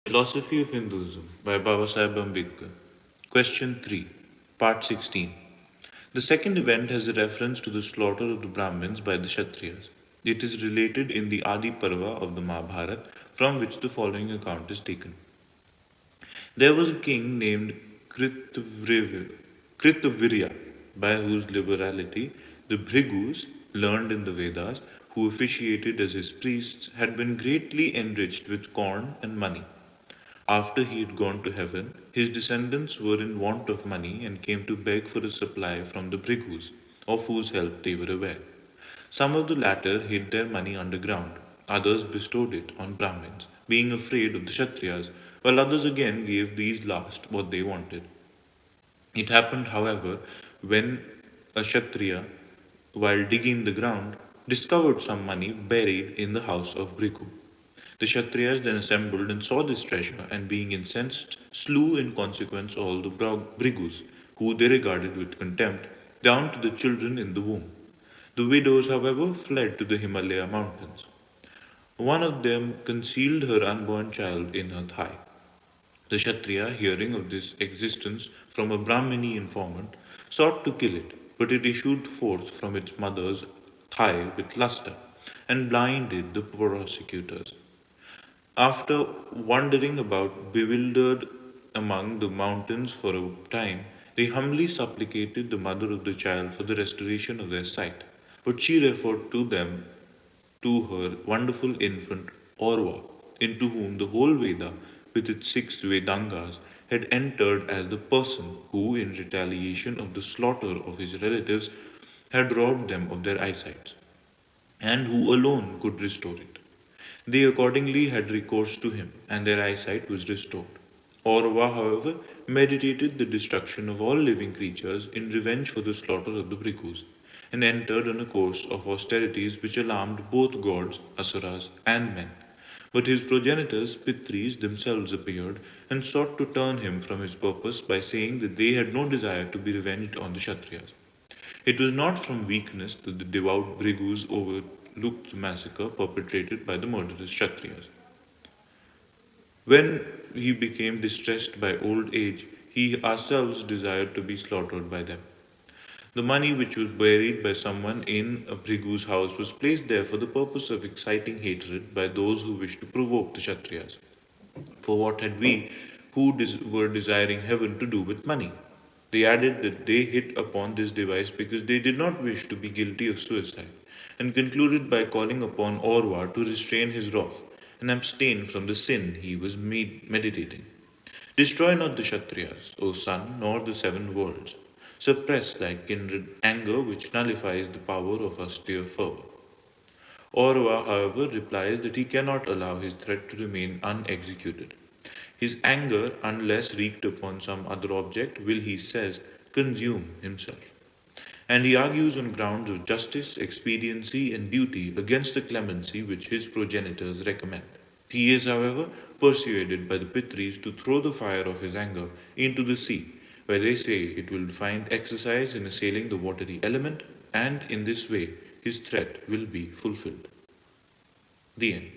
Philosophy of Hinduism by Babasaheb Ambedkar. Question 3, Part 16. The second event has a reference to the slaughter of the Brahmins by the Kshatriyas. It is related in the Adi Parva of the Mahabharata, from which the following account is taken. There was a king named Kritavirya, by whose liberality the Bhrigus, learned in the Vedas, who officiated as his priests, had been greatly enriched with corn and money. After he had gone to heaven, his descendants were in want of money and came to beg for a supply from the Bhrigus, of whose help they were aware. Some of the latter hid their money underground, others bestowed it on Brahmins, being afraid of the Kshatriyas, while others again gave these last what they wanted. It happened, however, when a Kshatriya, while digging the ground, discovered some money buried in the house of Bhrigu. The Kshatriyas then assembled and saw this treasure, and being incensed, slew in consequence all the Bhrigus, who they regarded with contempt, down to the children in the womb. The widows, however, fled to the Himalaya mountains. One of them concealed her unborn child in her thigh. The Kshatriya, hearing of this existence from a Brahmini informant, sought to kill it, but it issued forth from its mother's thigh with luster and blinded the prosecutors. After wandering about bewildered among the mountains for a time, they humbly supplicated the mother of the child for the restoration of their sight. But she referred to them to her wonderful infant Orva, into whom the whole Veda, with its 6 Vedangas, had entered as the person who, in retaliation of the slaughter of his relatives, had robbed them of their eyesight, and who alone could restore it. They accordingly had recourse to him, and their eyesight was restored. Aurva, however, meditated the destruction of all living creatures in revenge for the slaughter of the Bhrigus, and entered on a course of austerities which alarmed both gods, asuras, and men. But his progenitors, Pitris, themselves appeared and sought to turn him from his purpose by saying that they had no desire to be revenged on the Kshatriyas. It was not from weakness that the devout Bhrigus overlooked the massacre perpetrated by the murderous Kshatriyas. When he became distressed by old age, he ourselves desired to be slaughtered by them. The money which was buried by someone in a Bhrigu's house was placed there for the purpose of exciting hatred by those who wished to provoke the Kshatriyas. For what had we, who were desiring heaven, to do with money? They added that they hit upon this device because they did not wish to be guilty of suicide, and concluded by calling upon Orva to restrain his wrath and abstain from the sin he was meditating. Destroy not the Kshatriyas, O sun, nor the 7 worlds. Suppress thy kindred anger which nullifies the power of austere fervor. Orva, however, replies that he cannot allow his threat to remain unexecuted. His anger, unless wreaked upon some other object, will, he says, consume himself. And he argues on grounds of justice, expediency, and duty against the clemency which his progenitors recommend. He is, however, persuaded by the Pitris to throw the fire of his anger into the sea, where they say it will find exercise in assailing the watery element, and in this way his threat will be fulfilled. The end.